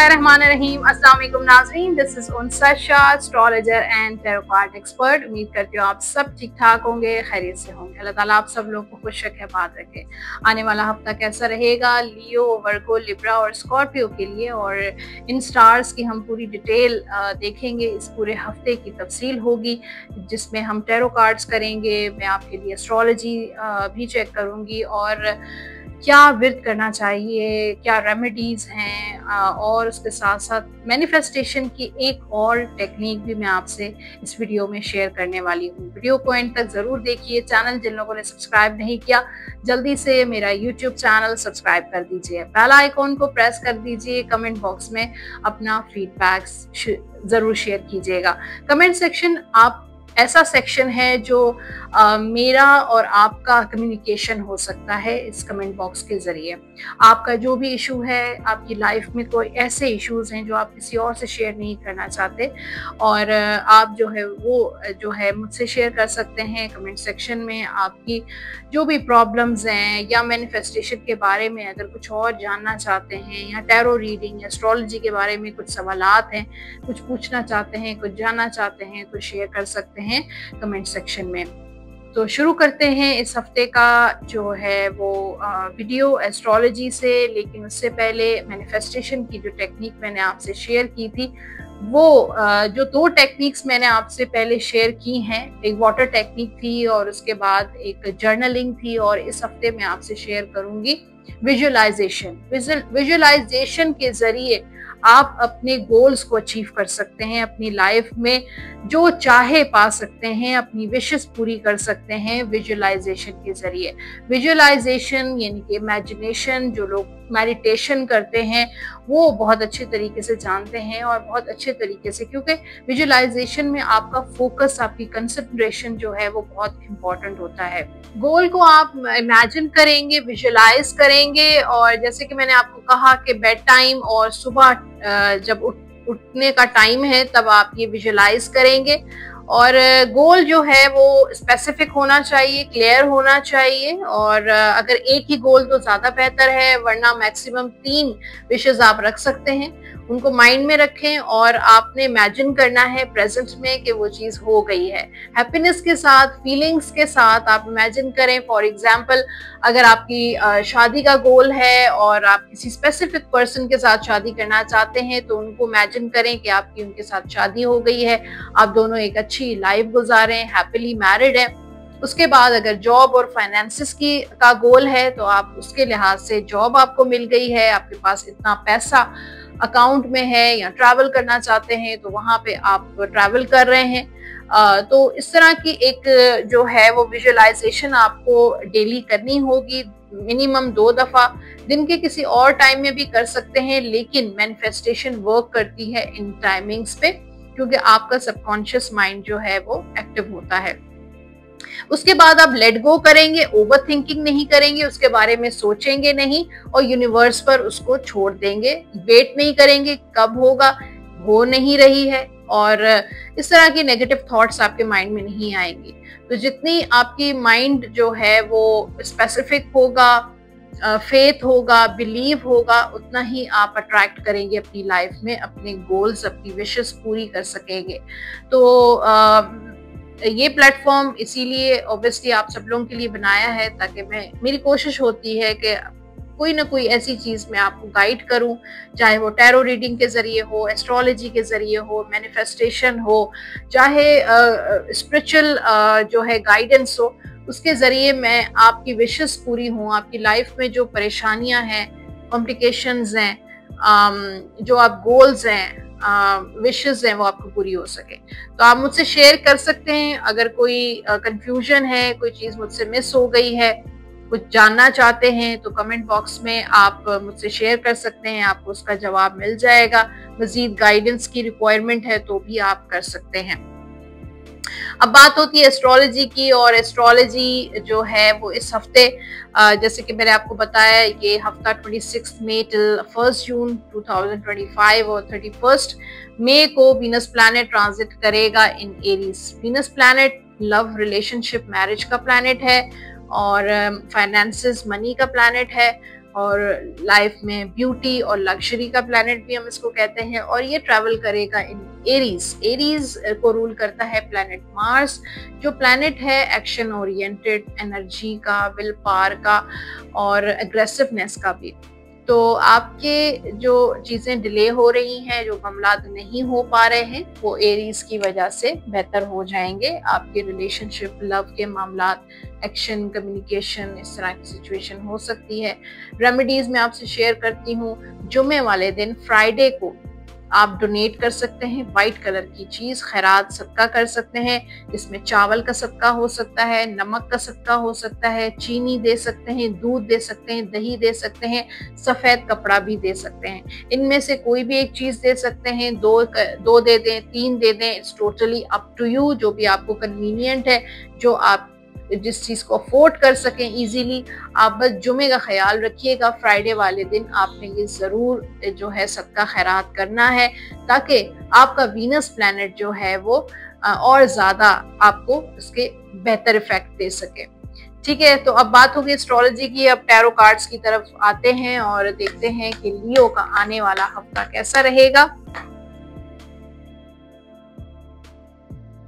बिस्मिल्लाहिर्रहमानिर्रहीम। अस्सलाम वालेकुम नाज़रीन, this is Unsa Shah, astrologer and tarot card expert. उम्मीद करती हूँ आप सब ठीक ठाक होंगे, खैरियत से होंगे। अल्लाह ताला आप सब लोग को खुश रखे, बात रखे। आने वाला हफ्ता कैसा रहेगा लियो, वर्गो, लिब्रा और स्कॉर्पियो के लिए, और इन स्टार्स की हम पूरी डिटेल देखेंगे। इस पूरे हफ्ते की तफसील होगी जिसमें हम टैरो कार्ड्स करेंगे, मैं आपके लिए एस्ट्रोलॉजी भी चेक करूँगी और क्या विर्द करना चाहिए, क्या रेमेडीज़ हैं, और उसके साथ साथ मैनिफेस्टेशन की एक और टेक्निक भी मैं आपसे इस वीडियो में शेयर करने वाली हूँ। वीडियो को एंड तक ज़रूर देखिए। चैनल जिन लोगों ने सब्सक्राइब नहीं किया, जल्दी से मेरा यूट्यूब चैनल सब्सक्राइब कर दीजिए, बेल आइकॉन को प्रेस कर दीजिए। कमेंट बॉक्स में अपना फीडबैक ज़रूर शेयर कीजिएगा। कमेंट सेक्शन आप ऐसा सेक्शन है जो मेरा और आपका कम्युनिकेशन हो सकता है इस कमेंट बॉक्स के ज़रिए। आपका जो भी इशू है, आपकी लाइफ में कोई ऐसे इश्यूज हैं जो आप किसी और से शेयर नहीं करना चाहते, और आप जो है वो जो है मुझसे शेयर कर सकते हैं कमेंट सेक्शन में। आपकी जो भी प्रॉब्लम्स हैं या मैनिफेस्टेशन के बारे में अगर कुछ और जानना चाहते हैं, या टैरो रीडिंग या एस्ट्रोलॉजी के बारे में कुछ सवालात हैं, कुछ पूछना चाहते हैं, कुछ जानना चाहते हैं, तो शेयर कर सकते हैं कमेंट सेक्शन में। तो शुरू करते हैं इस हफ्ते का जो है वो वीडियो एस्ट्रोलॉजी से। लेकिन उससे पहले मैनिफेस्टेशन की जो टेक्निक मैंने आपसे शेयर की थी, वो जो दो टेक्निक्स मैंने आपसे पहले शेयर की हैं, एक वाटर टेक्निक थी और उसके बाद एक जर्नलिंग थी, और इस हफ्ते मैं आपसे शेयर करूंगी विजुअलाइजेशन। विजुअलाइजेशन के जरिए आप अपने गोल्स को अचीव कर सकते हैं, अपनी लाइफ में जो चाहे पा सकते हैं, अपनी विशेस पूरी कर सकते हैं विजुअलाइजेशन के जरिए। विजुअलाइजेशन यानी कि इमेजिनेशन, जो लोग मेडिटेशन करते हैं वो बहुत अच्छे तरीके से जानते हैं, और बहुत अच्छे तरीके से, क्योंकि विजुअलाइजेशन में आपका फोकस, आपकी कंसंट्रेशन जो है वो बहुत इंपॉर्टेंट होता है। गोल को आप इमेजिन करेंगे, विजुअलाइज करेंगे, और जैसे कि मैंने आपको कहा कि बेड टाइम और सुबह जब उठने का टाइम है तब आप ये विजुअलाइज करेंगे। और गोल जो है वो स्पेसिफिक होना चाहिए, क्लियर होना चाहिए, और अगर एक ही गोल तो ज़्यादा बेहतर है, वरना मैक्सिमम 3 विशेस आप रख सकते हैं। उनको माइंड में रखें और आपने इमेजिन करना है प्रेजेंट में कि वो चीज़ हो गई है। हैप्पीनेस के साथ, फीलिंग्स के साथ आप इमेजिन करें। फॉर एग्जांपल, अगर आपकी शादी का गोल है और आप किसी स्पेसिफिक पर्सन के साथ शादी करना चाहते हैं, तो उनको इमेजिन करें कि आपकी उनके साथ शादी हो गई है, आप दोनों एक अच्छी लाइफ गुजारें, हैप्पीली मैरिड हैं। उसके बाद अगर जॉब और फाइनेंसिस का गोल है, तो आप उसके लिहाज से जॉब आपको मिल गई है, आपके पास इतना पैसा अकाउंट में है, या ट्रैवल करना चाहते हैं तो वहां पे आप ट्रैवल कर रहे हैं। तो इस तरह की एक जो है वो विजुअलाइजेशन आपको डेली करनी होगी, मिनिमम 2 दफा। दिन के किसी और टाइम में भी कर सकते हैं, लेकिन मैनिफेस्टेशन वर्क करती है इन टाइमिंग्स पे, क्योंकि आपका सबकॉन्शियस माइंड जो है वो एक्टिव होता है। उसके बाद आप लेट गो करेंगे, ओवर थिंकिंग नहीं करेंगे, उसके बारे में सोचेंगे नहीं, और यूनिवर्स पर उसको छोड़ देंगे। वेट नहीं करेंगे कब होगा, हो नहीं रही है, और इस तरह की नेगेटिव थॉट्स आपके माइंड में नहीं आएंगी। तो जितनी आपकी माइंड जो है वो स्पेसिफिक होगा, फेथ होगा, बिलीव होगा, उतना ही आप अट्रैक्ट करेंगे अपनी लाइफ में, अपने गोल्स, अपनी विशेस पूरी कर सकेंगे। तो ये प्लेटफॉर्म इसीलिए ऑब्वियसली आप सब लोगों के लिए बनाया है, ताकि मेरी कोशिश होती है कि कोई ना कोई ऐसी चीज मैं आपको गाइड करूं, चाहे वो टैरो रीडिंग के जरिए हो, एस्ट्रोलॉजी के जरिए हो, मैनिफेस्टेशन हो, चाहे स्पिरिचुअल जो है गाइडेंस हो, उसके जरिए मैं आपकी विशेस पूरी हूँ, आपकी लाइफ में जो परेशानियां हैं, कॉम्प्लिकेशंस हैं, जो आप गोल्स हैं, विशेस हैं, वो आपको पूरी हो सके। तो आप मुझसे शेयर कर सकते हैं अगर कोई कंफ्यूजन है, कोई चीज़ मुझसे मिस हो गई है, कुछ जानना चाहते हैं, तो कमेंट बॉक्स में आप मुझसे शेयर कर सकते हैं, आपको उसका जवाब मिल जाएगा। मजीद गाइडेंस की रिक्वायरमेंट है तो भी आप कर सकते हैं। अब बात होती है एस्ट्रोलॉजी की, और एस्ट्रोलॉजी जो है वो इस हफ्ते, जैसे कि मैंने आपको बताया, ये हफ्ता 26 मई टिल 1 जून 2025 और 31 मई को वीनस प्लैनेट ट्रांजिट करेगा इन Aries. Venus planet love, relationship, marriage का प्लैनेट है, और फाइनेंसेस, मनी का प्लैनेट है, और लाइफ में ब्यूटी और लग्जरी का प्लैनेट भी हम इसको कहते हैं। और ये ट्रैवल करेगा इन एरीज। एरीज को रूल करता है प्लैनेट मार्स, जो प्लैनेट है एक्शन ओरिएंटेड, एनर्जी का, विल पावर का और एग्रेसिवनेस का भी। तो आपके जो चीजें डिले हो रही हैं, जो मामलात नहीं हो पा रहे हैं, वो एरीज की वजह से बेहतर हो जाएंगे। आपके रिलेशनशिप, लव के मामलात, एक्शन, कम्युनिकेशन, इस तरह की सिचुएशन हो सकती है। रेमेडीज मैं आपसे शेयर करती हूँ। जुमे वाले दिन, फ्राइडे को, आप डोनेट कर सकते हैं वाइट कलर की चीज, खैरात सदका कर सकते हैं। इसमें चावल का सदका हो सकता है, नमक का सदका हो सकता है, चीनी दे सकते हैं, दूध दे सकते हैं, दही दे सकते हैं, सफेद कपड़ा भी दे सकते हैं। इनमें से कोई भी एक चीज दे सकते हैं। दो दे दें, 3 दे दें, it's totally up to you, जो भी आपको कन्वीनियंट है, जो आप जिस चीज को अफोर्ड कर सकें इजीली। आप बस जुमे का ख्याल रखिएगा, फ्राइडे वाले दिन आपने ये जरूर जो है सदका खैरात करना है, ताकि आपका वीनस प्लैनेट जो है वो और ज्यादा आपको उसके बेहतर इफेक्ट दे सके। ठीक है, तो अब बात होगी एस्ट्रोलॉजी की। अब टैरो कार्ड्स की तरफ आते हैं और देखते हैं कि लियो का आने वाला हफ्ता कैसा रहेगा।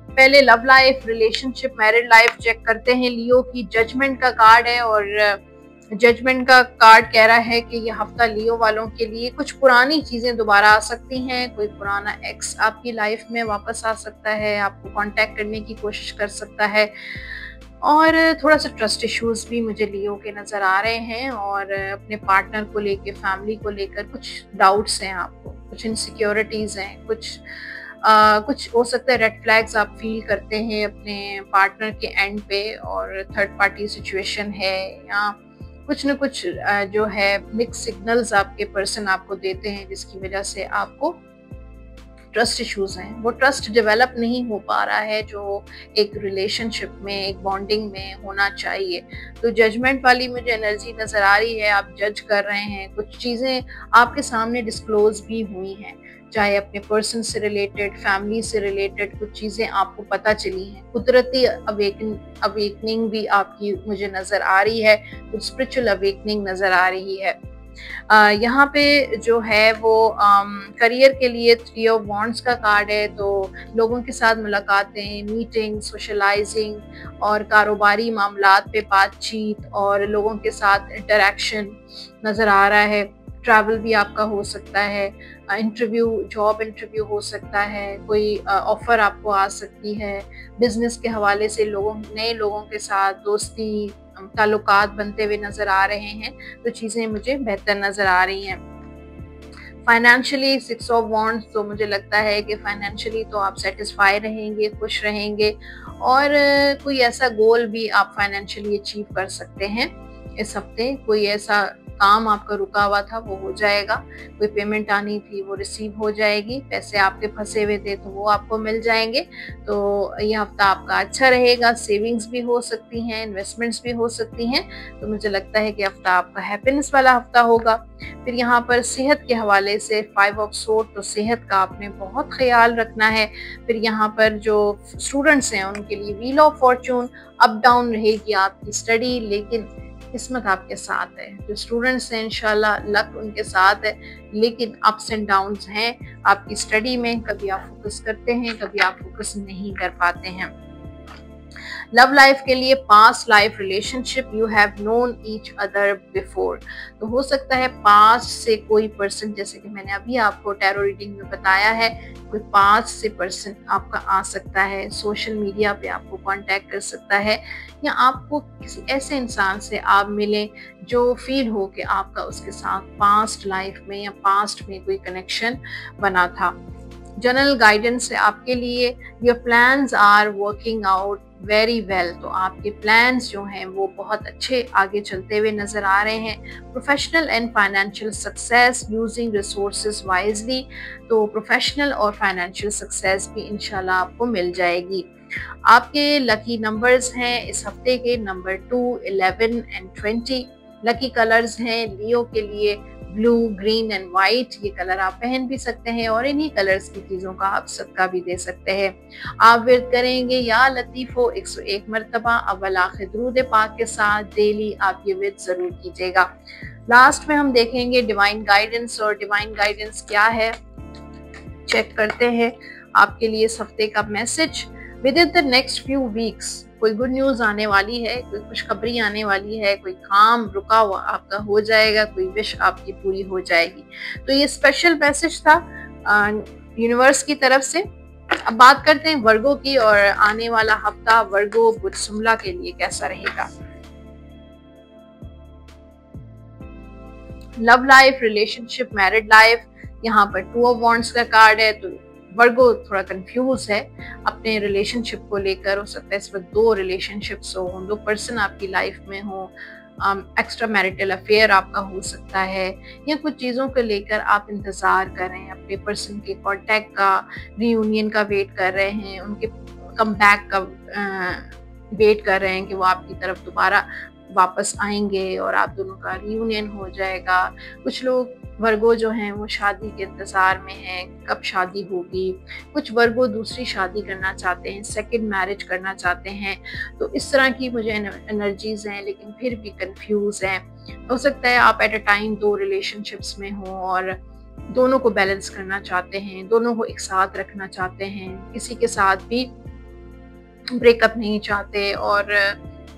पहले love life, relationship, married life check करते हैं। लियो की जजमेंट का कार्ड है और जजमेंट का कार्ड कह रहा है कि ये हफ्ता लियो वालों के लिए कुछ पुरानी चीजें दोबारा आ सकती हैं। कोई पुराना एक्स आपकी लाइफ में वापस आ सकता है, आपको कांटेक्ट करने की कोशिश कर सकता है। और थोड़ा सा ट्रस्ट इश्यूज भी मुझे लियो के नजर आ रहे हैं, और अपने पार्टनर को लेके, फैमिली को लेकर कुछ डाउट्स हैं आपको, कुछ इनसिक्योरिटीज हैं, कुछ हो सकता है रेड फ्लैग्स आप फील करते हैं अपने पार्टनर के एंड पे, और थर्ड पार्टी सिचुएशन है, या कुछ न कुछ जो है मिक्स सिग्नल्स आपके पर्सन आपको देते हैं, जिसकी वजह से आपको ट्रस्ट इश्यूज हैं, वो ट्रस्ट डेवलप नहीं हो पा रहा है जो एक रिलेशनशिप में, एक बॉन्डिंग में होना चाहिए। तो जजमेंट वाली मुझे एनर्जी नजर आ रही है। आप जज कर रहे हैं, कुछ चीजें आपके सामने डिस्क्लोज भी हुई हैं, चाहे अपने पर्सन से रिलेटेड, फैमिली से रिलेटेड कुछ चीजें आपको पता चली हैं। कुदरती अवेकनिंग भी आपकी मुझे नजर आ रही है, कुछ स्पिरिचुअल अवेकनिंग नजर आ रही है। यहाँ पे जो है वो करियर के लिए 3 ऑफ वॉन्ड्स का कार्ड है। तो लोगों के साथ मुलाकातें, मीटिंग, सोशलाइजिंग और कारोबारी मामलात पे बातचीत और लोगों के साथ इंटरेक्शन नज़र आ रहा है। ट्रैवल भी आपका हो सकता है, इंटरव्यू, जॉब इंटरव्यू हो सकता है, कोई ऑफर आपको आ सकती है। बिजनेस के हवाले से नए लोगों के साथ दोस्ती, ताल्लुकात बनते हुए नजर आ रहे हैं। तो चीजें मुझे बेहतर नजर आ रही हैं। फाइनेंशियली 6 ऑफ वॉन्ड्स, तो मुझे लगता है कि फाइनेंशियली तो आप सेटिस्फाई रहेंगे, खुश रहेंगे, और कोई ऐसा गोल भी आप फाइनेंशियली अचीव कर सकते हैं इस हफ्ते। कोई ऐसा काम आपका रुका हुआ था वो हो जाएगा, कोई पेमेंट आनी थी वो रिसीव हो जाएगी, पैसे आपके फंसे हुए थे तो वो आपको मिल जाएंगे। तो ये हफ्ता आपका अच्छा रहेगा। सेविंग्स भी हो सकती हैं, इन्वेस्टमेंट्स भी हो सकती हैं। तो मुझे लगता है कि हफ्ता आपका हैप्पीनेस वाला हफ्ता होगा। फिर यहाँ पर सेहत के हवाले से 5 ऑफ सोर्ड, तो सेहत का आपने बहुत ख्याल रखना है। फिर यहाँ पर जो स्टूडेंट्स हैं उनके लिए wheel of Fortune, up down रहेगी आपकी स्टडी, लेकिन किस्मत आपके साथ है। जो स्टूडेंट्स हैं इंशाल्लाह लक उनके साथ है, लेकिन अप्स एंड डाउन्स हैं आपकी स्टडी में। कभी आप फोकस करते हैं, कभी आप फोकस नहीं कर पाते हैं। लव लाइफ के लिए past life relationship, you have known each other before. तो हो सकता है पास्ट से कोई पर्सन, जैसे कि मैंने अभी आपको टैरो रीडिंग में बताया है, कोई पास्ट से पर्सन आपका आ सकता है, सोशल मीडिया पे आपको कांटेक्ट कर सकता है, या आपको किसी ऐसे इंसान से आप मिलें जो फील हो कि आपका उसके साथ पास्ट लाइफ में या पास्ट में कोई कनेक्शन बना था। जनरल गाइडेंस है आपके लिए, your plans are working out very well. तो आपके प्लान्स जो हैं वो बहुत अच्छे आगे चलते हुए नजर आ रहे हैं। Professional and financial success, using resources wisely. तो प्रोफेशनल और फाइनेंशियल सक्सेस भी इंशाल्लाह आपको मिल जाएगी। आपके लकी नंबर्स हैं इस हफ्ते के नंबर 2, 11 एंड 20। लकी कलर्स हैं लियो के लिए ब्लू, ग्रीन एंड व्हाइट। ये कलर आप पहन भी सकते हैं और इन्हीं कलर्स की चीजों का आप सदका भी दे सकते हैं। आप विर्द करेंगे या लतीफो 101 मरतबा अव्वल आखिर दुरूद पाक के साथ। डेली आप ये विर्द जरूर कीजिएगा। लास्ट में हम देखेंगे डिवाइन गाइडेंस, और डिवाइन गाइडेंस क्या है चेक करते हैं। आपके लिए इस हफ्ते का message, with in the next few weeks कोई गुड न्यूज आने वाली है, कोई खुशखबरी आने वाली है, कोई काम रुका हुआ आपका हो जाएगा, कोई विश आपकी पूरी हो जाएगी। तो ये स्पेशल मैसेज था यूनिवर्स की तरफ से। अब बात करते हैं वर्गो की, और आने वाला हफ्ता वर्गो बुध शुमला के लिए कैसा रहेगा। Love life, relationship, married life, यहाँ पर 2 ऑफ वॉन्ड्स का कार्ड है। तो वर्गो थोड़ा कंफ्यूज है अपने रिलेशनशिप को लेकर। हो सकता है इस वक्त 2 रिलेशनशिप्स हो, 2 पर्सन आपकी लाइफ में हो, एक्स्ट्रा मैरिटल अफेयर आपका हो सकता है, या कुछ चीज़ों को लेकर आप इंतज़ार कर रहे हैं, अपने पर्सन के कॉन्टैक्ट का, रियूनियन का वेट कर रहे हैं, उनके कम बैक का वेट कर रहे हैं कि वो आपकी तरफ दोबारा वापस आएंगे और आप दोनों का रियूनियन हो जाएगा। कुछ लोग वर्गो जो हैं वो शादी के इंतज़ार में हैं, कब शादी होगी। कुछ वर्गो दूसरी शादी करना चाहते हैं, सेकंड मैरिज करना चाहते हैं। तो इस तरह की मुझे एनर्जीज हैं, लेकिन फिर भी कंफ्यूज हैं। हो सकता है आप एट अ टाइम 2 रिलेशनशिप्स में हो और दोनों को बैलेंस करना चाहते हैं, दोनों को एक साथ रखना चाहते हैं, किसी के साथ भी ब्रेकअप नहीं चाहते। और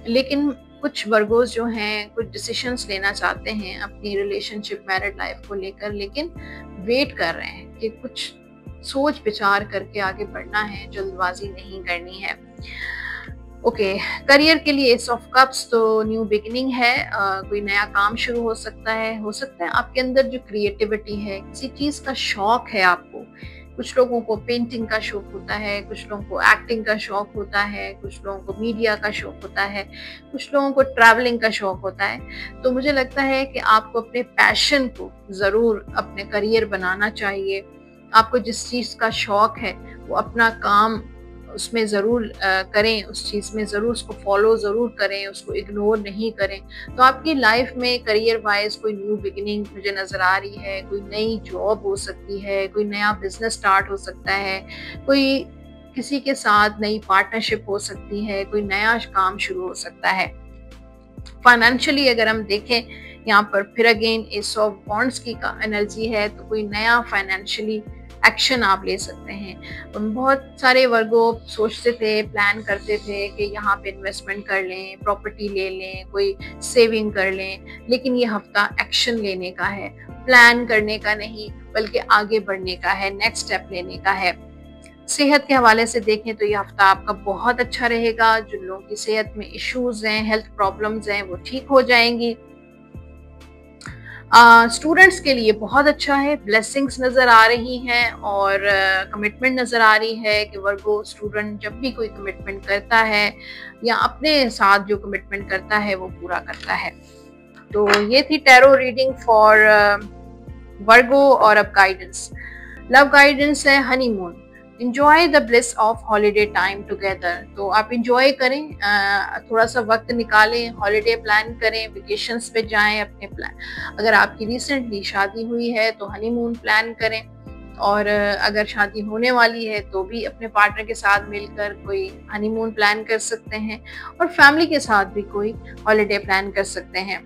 लेकिन कुछ वर्गोस जो हैं कुछ डिसीजंस लेना चाहते हैं अपनी रिलेशनशिप, मैरिड लाइफ को लेकर, लेकिन वेट कर रहे हैं कि कुछ सोच विचार करके आगे बढ़ना है, जल्दबाजी नहीं करनी है। ओके, करियर के लिए एस ऑफ कप्स, तो न्यू बिगिनिंग है, कोई नया काम शुरू हो सकता है आपके अंदर जो क्रिएटिविटी है, किसी चीज़ का शौक है आपको। कुछ लोगों को पेंटिंग का शौक होता है, कुछ लोगों को एक्टिंग का शौक होता है, कुछ लोगों को मीडिया का शौक होता है, कुछ लोगों को ट्रैवलिंग का शौक होता है। तो मुझे लगता है कि आपको अपने पैशन को ज़रूर अपने करियर बनाना चाहिए। आपको जिस चीज़ का शौक है वो अपना काम उसमें ज़रूर करें, उस चीज़ में ज़रूर उसको फॉलो ज़रूर करें, उसको इग्नोर नहीं करें। तो आपकी लाइफ में करियर वाइज कोई न्यू बिगिनिंग मुझे नज़र आ रही है, कोई नई जॉब हो सकती है, कोई नया बिजनेस स्टार्ट हो सकता है, कोई किसी के साथ नई पार्टनरशिप हो सकती है, कोई नया काम शुरू हो सकता है। फाइनेंशियली अगर हम देखें यहाँ पर फिर अगेन एस ऑफ वॉन्ड्स की एनर्जी है, तो कोई नया फाइनेंशियली एक्शन आप ले सकते हैं। बहुत सारे वर्गो सोचते थे, प्लान करते थे कि यहाँ पे इन्वेस्टमेंट कर लें, प्रॉपर्टी ले लें, कोई सेविंग कर लें, लेकिन ये हफ्ता एक्शन लेने का है, प्लान करने का नहीं बल्कि आगे बढ़ने का है, नेक्स्ट स्टेप लेने का है। सेहत के हवाले से देखें तो ये हफ्ता आपका बहुत अच्छा रहेगा। जिन लोगों की सेहत में इश्यूज हैं, हेल्थ प्रॉब्लम्स हैं, वो ठीक हो जाएंगी। स्टूडेंट्स के लिए बहुत अच्छा है, ब्लेसिंग्स नज़र आ रही हैं और कमिटमेंट नज़र आ रही है कि वर्गो स्टूडेंट जब भी कोई कमिटमेंट करता है या अपने साथ जो कमिटमेंट करता है वो पूरा करता है। तो ये थी टैरो रीडिंग फॉर वर्गो। और अब गाइडेंस, लव गाइडेंस है honeymoon. Enjoy the bliss of holiday time together. तो आप इंजॉय करें, थोड़ा सा वक्त निकालें, हॉलीडे प्लान करें, वेकेशंस पे जाएं अपने प्लान। अगर आपकी रिसेंटली शादी हुई है तो हनीमून प्लान करें, और अगर शादी होने वाली है तो भी अपने पार्टनर के साथ मिलकर कोई हनीमून प्लान कर सकते हैं, और फैमिली के साथ भी कोई हॉलीडे प्लान कर सकते हैं।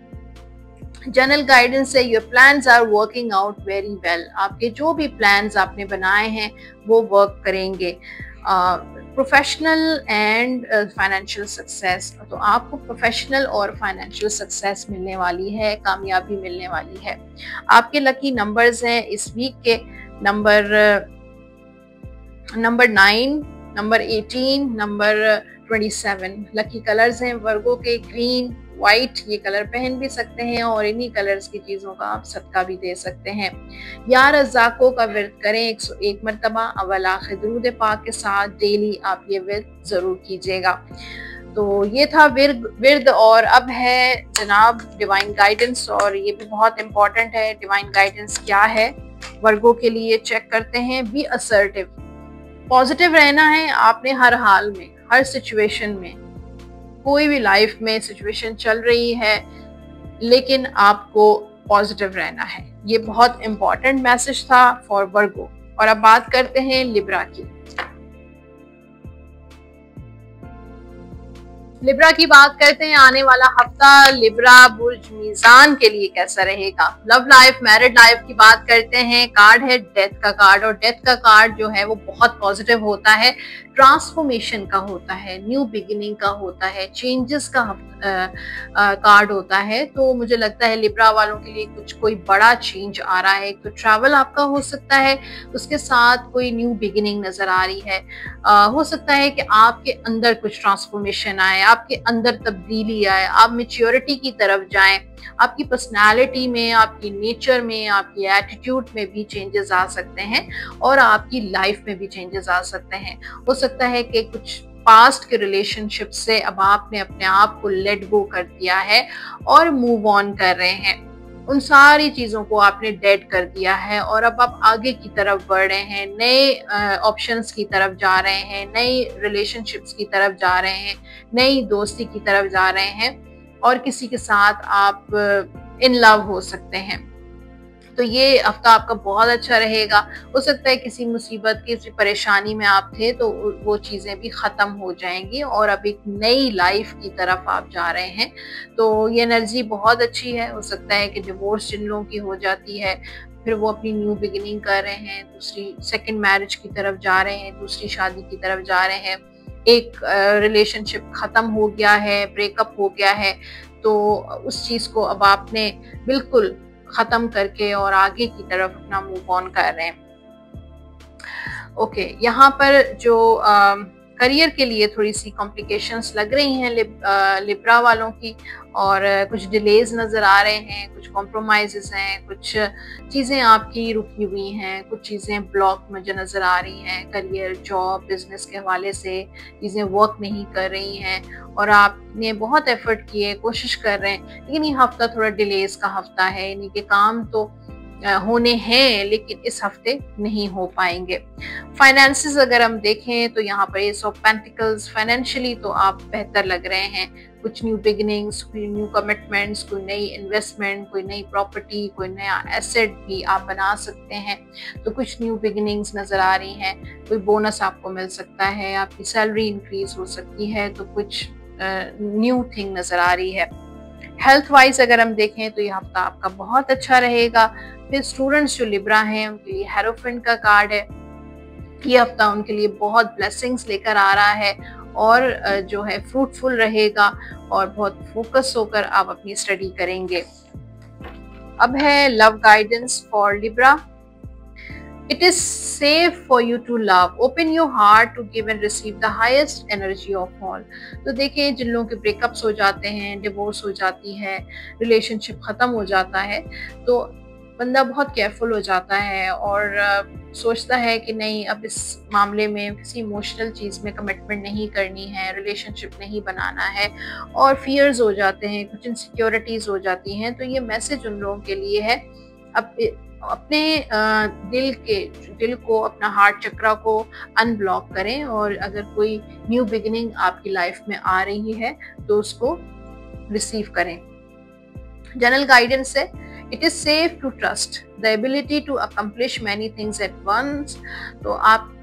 जनरल गाइडेंस है, your plans are working out very well. आपके जो भी प्लान्स आपने बनाए हैं वो वर्क करेंगे। प्रोफेशनल एंड फाइनेंशियल सक्सेस, तो आपको प्रोफेशनल और फाइनेंशियल सक्सेस मिलने वाली है, कामयाबी मिलने वाली है। आपके लकी नंबर्स हैं इस वीक के number 9, number 18, number 27। Lucky colours हैं वर्गो के ग्रीन, वाइट, ये कलर पहन भी सकते हैं और इन्हीं कलर्स की चीज़ों का आप सदका भी दे सकते हैं। या रज़ाको का विर्द करें 101 मरतबा अव्वल आखिर दुरूद पाक के साथ डेली आप ये विर्द ज़रूर कीजिएगा। तो ये था विर्द। और अब है जनाब डिवाइन गाइडेंस, और ये भी बहुत इम्पॉर्टेंट है। डिवाइन गाइडेंस क्या है वर्गो के लिए, चेक करते हैं। बी असर्टिव, पॉजिटिव रहना है आपने हर हाल में, हर सिचुएशन में। कोई भी लाइफ में सिचुएशन चल रही है लेकिन आपको पॉजिटिव रहना है। ये बहुत इंपॉर्टेंट मैसेज था फॉर वर्गो। और अब बात करते हैं लिब्रा की। लिब्रा की बात करते हैं, आने वाला हफ्ता लिब्रा बुर्ज मीजान के लिए कैसा रहेगा। लव लाइफ, मैरिड लाइफ की बात करते हैं। कार्ड है डेथ का कार्ड, और डेथ का कार्ड जो है वो बहुत पॉजिटिव होता है, ट्रांसफॉर्मेशन का होता है, न्यू बिगिनिंग का होता है, चेंजेस का कार्ड होता है। तो मुझे लगता है लिब्रा वालों के लिए कुछ कोई बड़ा चेंज आ रहा है। तो ट्रैवल आपका हो सकता है, उसके साथ कोई न्यू बिगिनिंग नजर आ रही है। हो सकता है कि आपके अंदर कुछ ट्रांसफॉर्मेशन आए, आपके अंदर तब्दीली आए, आप मेच्योरिटी की तरफ जाएं, आपकी पर्सनालिटी में, आपकी नेचर में, आपकी एटीट्यूड में भी चेंजेस आ सकते हैं, और आपकी लाइफ में भी चेंजेस आ सकते हैं। हो सकता है कि कुछ पास्ट के रिलेशनशिप से अब आपने अपने आप को लेट गो कर दिया है और मूव ऑन कर रहे हैं। उन सारी चीजों को आपने डेड कर दिया है और अब आप आगे की तरफ बढ़ रहे हैं, नए ऑप्शंस की तरफ जा रहे हैं, नई रिलेशनशिप्स की तरफ जा रहे हैं, नई दोस्ती की तरफ जा रहे हैं, और किसी के साथ आप इन लव हो सकते हैं। तो ये हफ्ता आपका बहुत अच्छा रहेगा। हो सकता है किसी मुसीबत, किसी परेशानी में आप थे तो वो चीज़ें भी ख़त्म हो जाएंगी और अब एक नई लाइफ की तरफ आप जा रहे हैं। तो ये एनर्जी बहुत अच्छी है। हो सकता है कि डिवोर्स जिन लोगों की हो जाती है, फिर वो अपनी न्यू बिगिनिंग कर रहे हैं, दूसरी सेकंड मैरिज की तरफ जा रहे हैं, दूसरी शादी की तरफ जा रहे हैं, एक रिलेशनशिप ख़त्म हो गया है, ब्रेकअप हो गया है, तो उस चीज़ को अब आपने बिल्कुल खत्म करके और आगे की तरफ अपना मूव ऑन कर रहे हैं। ओके, यहाँ पर जो करियर के लिए थोड़ी सी कॉम्प्लिकेशंस लग रही हैं लिब्रा वालों की, और कुछ डिलेज नज़र आ रहे हैं, कुछ कॉम्प्रोमाइजेस हैं, कुछ चीज़ें आपकी रुकी हुई हैं, कुछ चीज़ें ब्लॉक मुझे नज़र आ रही हैं। करियर, जॉब, बिजनेस के हवाले से चीज़ें वर्क नहीं कर रही हैं और आपने बहुत एफर्ट किए, कोशिश कर रहे हैं, लेकिन ये हफ्ता थोड़ा डिलेज का हफ्ता है। यानी कि काम तो होने हैं लेकिन इस हफ्ते नहीं हो पाएंगे। फाइनेंसेस अगर हम देखें तो यहाँ पर एस ऑफ पेंटिकल्स, फाइनेंशियली तो आप बेहतर लग रहे हैं। कुछ न्यू बिगिनिंग्स, कोई न्यू कमिटमेंट्स, कोई नई इन्वेस्टमेंट, कोई नई प्रॉपर्टी, कोई नया एसेट भी आप बना सकते हैं। तो कुछ न्यू बिगिनिंग्स नज़र आ रही हैं। कोई बोनस आपको मिल सकता है, आपकी सैलरी इंक्रीज हो सकती है, तो कुछ न्यू थिंग नज़र आ रही है। हेल्थ वाइज अगर हम देखें तो ये हफ्ता आपका बहुत अच्छा रहेगा। फिर स्टूडेंट्स जो लिब्रा हैं उनके लिए हेरोफेंट का कार्ड है। ये हफ्ता उनके लिए बहुत ब्लेसिंग्स लेकर आ रहा है और जो है फ्रूटफुल रहेगा और बहुत फोकस होकर आप अपनी स्टडी करेंगे। अब है love guidance for Libra. It is safe for you to love. Open your heart to give and receive the highest energy of all. तो देखिए, जिन लोगों के ब्रेकअप्स हो जाते हैं, डिवोर्स हो जाती है, रिलेशनशिप ख़त्म हो जाता है, तो बंदा बहुत केयरफुल हो जाता है और सोचता है कि नहीं, अब इस मामले में किसी इमोशनल चीज़ में कमिटमेंट नहीं करनी है, रिलेशनशिप नहीं बनाना है, और फियर्स हो जाते हैं, कुछ इनसिक्योरिटीज़ हो जाती हैं। तो ये मैसेज उन लोगों के लिए है, अब अपने दिल को, अपना हार्ट चक्रा को अनब्लॉक करें, और अगर कोई न्यू बिगिनिंग आपकी लाइफ में आ रही है तो उसको रिसीव करें। जनरल गाइडेंस है, it is safe to trust the ability to accomplish many things at once. तो आप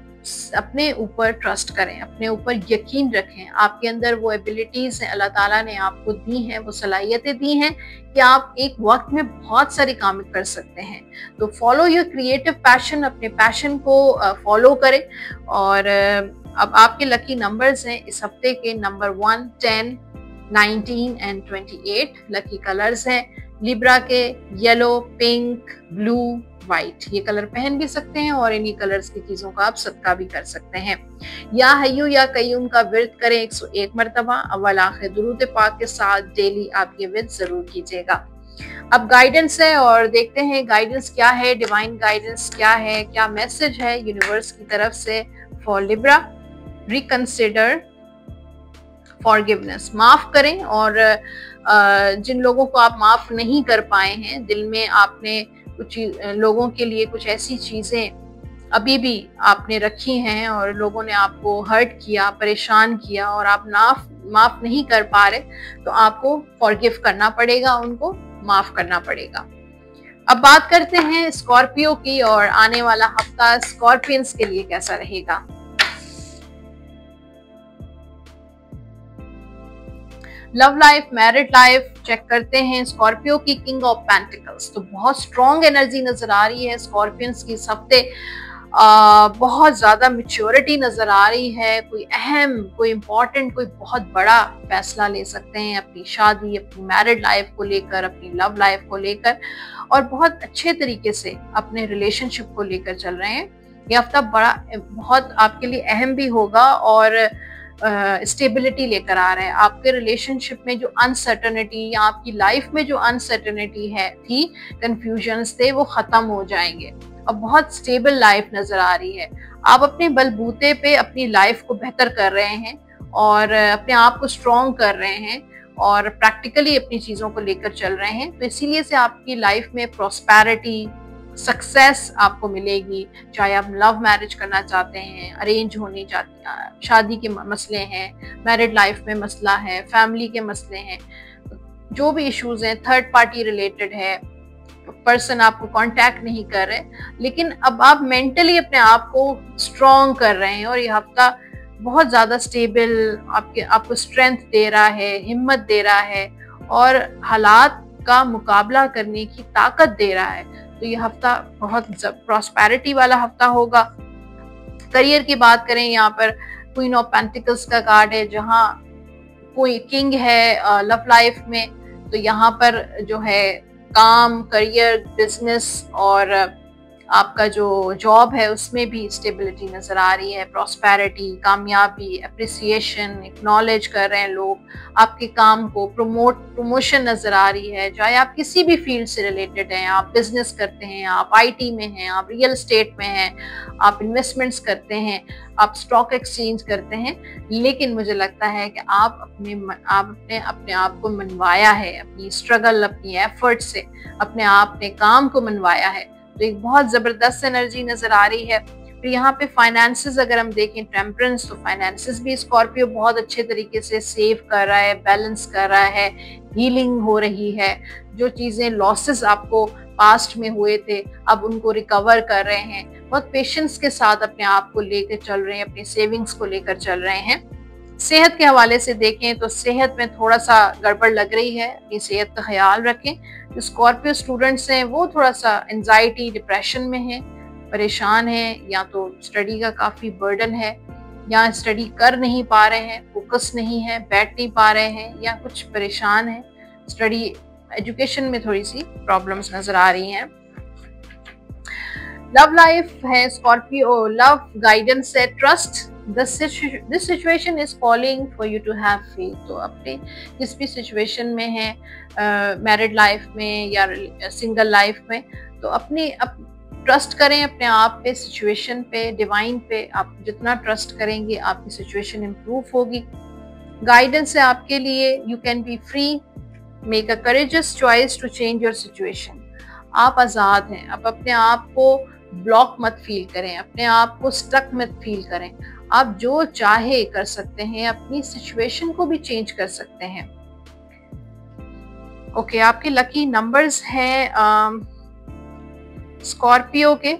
अपने ऊपर ट्रस्ट करें, अपने ऊपर यकीन रखें। आपके अंदर वो एबिलिटीज हैं, अल्लाह ताला ने आपको दी हैं, वो सलाहियतें दी हैं कि आप एक वक्त में बहुत सारे काम कर सकते हैं। तो फॉलो योर क्रिएटिव पैशन, अपने पैशन को फॉलो करें। और अब आपके लकी नंबर्स हैं इस हफ्ते के नंबर 1, 10, 19 एंड 28। लकी कलर्स हैं लिब्रा के येलो, पिंक, ब्लू, व्हाइट। ये कलर पहन भी सकते हैं और इन्हीं कलर्स की चीजों का आप सदका भी कर सकते हैं। या हय्यू या कय्यूम का विर्द करें 101 मरतबा। अव्वल आखिर दुरूद पाक के साथ डेली आप ये विर्द जरूर कीजिएगा। अब गाइडेंस है और देखते हैं गाइडेंस क्या है, डिवाइन गाइडेंस क्या है, क्या मैसेज है यूनिवर्स की तरफ से फॉर लिब्रा। रिकंसिडर फॉरगिवनेस, माफ करें। और जिन लोगों को आप माफ नहीं कर पाए हैं, दिल में आपने कुछ लोगों के लिए कुछ ऐसी चीजें अभी भी आपने रखी हैं और लोगों ने आपको हर्ट किया, परेशान किया, और आप माफ नहीं कर पा रहे, तो आपको फॉरगिव करना पड़ेगा, उनको माफ करना पड़ेगा। अब बात करते हैं स्कॉर्पियो की, और आने वाला हफ्ता स्कॉर्पियंस के लिए कैसा रहेगा। Love life, married life check करते हैं स्कॉर्पियो की, किंग ऑफ पेंटिकल्स। तो बहुत स्ट्रॉन्ग एनर्जी नजर आ रही है स्कॉर्पियंस की इस हफ्ते। बहुत ज्यादा मेच्योरिटी नजर आ रही है। कोई अहम, कोई इंपॉर्टेंट, कोई बहुत बड़ा फैसला ले सकते हैं अपनी शादी, अपनी मैरिड लाइफ को लेकर, अपनी लव लाइफ को लेकर, और बहुत अच्छे तरीके से अपने रिलेशनशिप को लेकर चल रहे हैं। ये हफ्ता बहुत आपके लिए अहम भी होगा और स्टेबिलिटी लेकर आ रहा है। आपके रिलेशनशिप में जो अनसर्टनिटी या आपकी लाइफ में जो अनसर्टनिटी थी, कंफ्यूजन्स थे, वो खत्म हो जाएंगे। अब बहुत स्टेबल लाइफ नजर आ रही है। आप अपने बलबूते पे अपनी लाइफ को बेहतर कर रहे हैं और अपने आप को स्ट्रॉन्ग कर रहे हैं और प्रैक्टिकली अपनी चीजों को लेकर चल रहे हैं। तो इसीलिए से आपकी लाइफ में प्रॉस्पेरिटी, सक्सेस आपको मिलेगी। चाहे आप लव मैरिज करना चाहते हैं, अरेंज होनी चाहती हैं, शादी के मसले हैं, मैरिड लाइफ में मसला है, फैमिली के मसले हैं, जो भी इश्यूज हैं, थर्ड पार्टी रिलेटेड है, पर्सन आपको कांटेक्ट नहीं कर रहे, लेकिन अब आप मेंटली अपने आप को स्ट्रॉन्ग कर रहे हैं और ये हफ्ता बहुत ज्यादा स्टेबल आपको स्ट्रेंथ दे रहा है, हिम्मत दे रहा है और हालात का मुकाबला करने की ताकत दे रहा है। तो ये हफ्ता बहुत प्रॉस्पेरिटी वाला हफ्ता होगा। करियर की बात करें, यहाँ पर क्वीन ऑफ पेंटिकल्स का कार्ड है, जहाँ कोई किंग है लव लाइफ में। तो यहाँ पर जो है काम, करियर, बिजनेस और आपका जो जॉब है उसमें भी स्टेबिलिटी नजर आ रही है। प्रॉस्पेरिटी, कामयाबी, अप्रिसिएशन, एक्नॉलेज कर रहे हैं लोग आपके काम को, प्रमोशन नजर आ रही है। चाहे आप किसी भी फील्ड से रिलेटेड हैं, आप बिजनेस करते हैं, आप आईटी में हैं, आप रियल एस्टेट में हैं, आप इन्वेस्टमेंट्स करते हैं, आप स्टॉक एक्सचेंज करते हैं, लेकिन मुझे लगता है कि आपने अपने आप को मनवाया है, अपनी स्ट्रगल, अपनी एफर्ट से अपने आप ने काम को मनवाया है। तो एक बहुत जबरदस्त एनर्जी नजर आ रही है। फिर यहाँ पे फाइनेंसेस अगर हम देखें, टेम्परेंस, तो फाइनेंसेस भी स्कॉर्पियो बहुत अच्छे तरीके से सेव कर रहा है, बैलेंस कर रहा है, हीलिंग हो रही है। जो चीजें लॉसेस आपको पास्ट में हुए थे, अब उनको रिकवर कर रहे हैं। बहुत पेशेंस के साथ अपने आप को लेकर चल रहे हैं, अपनी सेविंग्स को लेकर चल रहे हैं। सेहत के हवाले से देखें तो सेहत में थोड़ा सा गड़बड़ लग रही है, अपनी सेहत का ख्याल रखें। जो स्कॉर्पियो स्टूडेंट्स हैं वो थोड़ा सा एंजाइटी, डिप्रेशन में हैं, परेशान हैं, या तो स्टडी का काफ़ी बर्डन है, या स्टडी कर नहीं पा रहे हैं, फोकस नहीं है, बैठ नहीं पा रहे हैं, या कुछ परेशान हैं। स्टडी एजुकेशन में थोड़ी सी प्रॉब्लम्स नजर आ रही हैं। लव लाइफ है स्कॉर्पियो, लव गाइडेंस है, trust. This situation is calling for you to have faith। तो अपने जिस भी सिचुएशन में है, मैरिड लाइफ में या सिंगल लाइफ में, तो अपने ट्रस्ट करें अपने आप पे, सिचुएशन पे, डिवाइन पे। आप जितना ट्रस्ट करेंगे आपकी सिचुएशन इम्प्रूव होगी। गाइडेंस है आपके लिए, you can be free, make a courageous choice to change your situation. आप आज़ाद हैं। आप अपने आप को ब्लॉक मत फील करें, अपने आप को स्टक मत फील करें। आप जो चाहे कर सकते हैं, अपनी सिचुएशन को भी चेंज कर सकते हैं। ओके, आपके लकी नंबर्स हैं स्कॉर्पियो के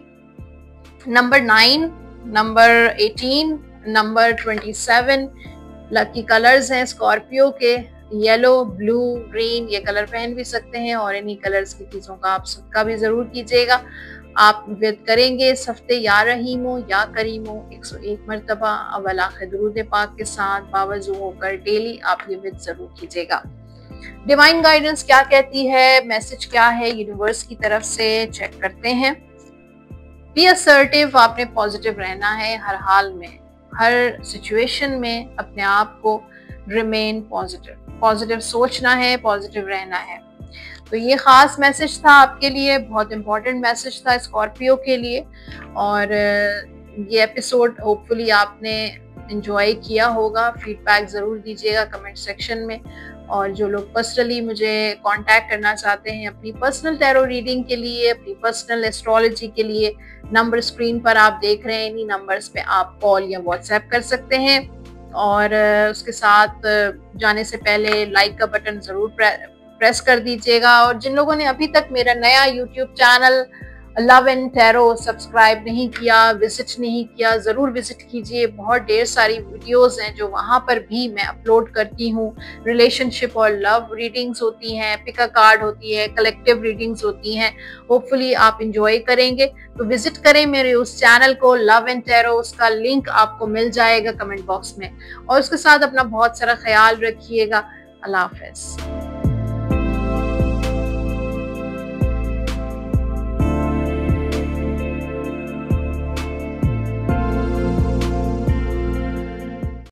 number 9, number 18, number 27। Lucky colours हैं स्कॉर्पियो के येलो, ब्लू, ग्रीन। ये कलर पहन भी सकते हैं और इन्हीं कलर्स की चीज़ों का आप सबका भी ज़रूर कीजिएगा। आप विद करेंगे इस हफ्ते या रहीमो या करीमो 101 मरतबा अव्वल आखिर दुरूद पाक के साथ बावजू होकर डेली आप ये विद जरूर कीजिएगा। डिवाइन गाइडेंस क्या कहती है, मैसेज क्या है यूनिवर्स की तरफ से, चेक करते हैं। बी असर्टिव, आपने पॉजिटिव रहना है हर हाल में, हर सिचुएशन में अपने आप को रिमेन पॉजिटिव सोचना है, पॉजिटिव रहना है। तो ये खास मैसेज था आपके लिए, बहुत इंपॉर्टेंट मैसेज था स्कॉर्पियो के लिए। और ये एपिसोड होपफुली आपने एंजॉय किया होगा। फीडबैक ज़रूर दीजिएगा कमेंट सेक्शन में। और जो लोग पर्सनली मुझे कांटेक्ट करना चाहते हैं अपनी पर्सनल टैरो रीडिंग के लिए, अपनी पर्सनल एस्ट्रोलॉजी के लिए, नंबर स्क्रीन पर आप देख रहे हैं, इन्हीं नंबर्स पे आप कॉल या व्हाट्सएप कर सकते हैं। और उसके साथ जाने से पहले लाइक का बटन ज़रूर प्रेस कर दीजिएगा। और जिन लोगों ने अभी तक मेरा नया YouTube channel love and tarot subscribe नहीं किया, विजिट नहीं किया, ज़रूर विजिट कीजिए। बहुत ढेर सारी वीडियोस हैं जो वहाँ पर भी मैं अपलोड करती हूँ। रिलेशनशिप और लव रीडिंग्स होती हैं, पिक अ कार्ड होती है, कलेक्टिव रीडिंग्स होती हैं। होपफुली आप इंजॉय करेंगे, तो विजिट करें मेरे उस चैनल को लव एंड टैरो। उसका लिंक आपको मिल जाएगा कमेंट बॉक्स में। और उसके साथ अपना बहुत सारा ख्याल रखिएगा। अल्लाह हाफ़िज़।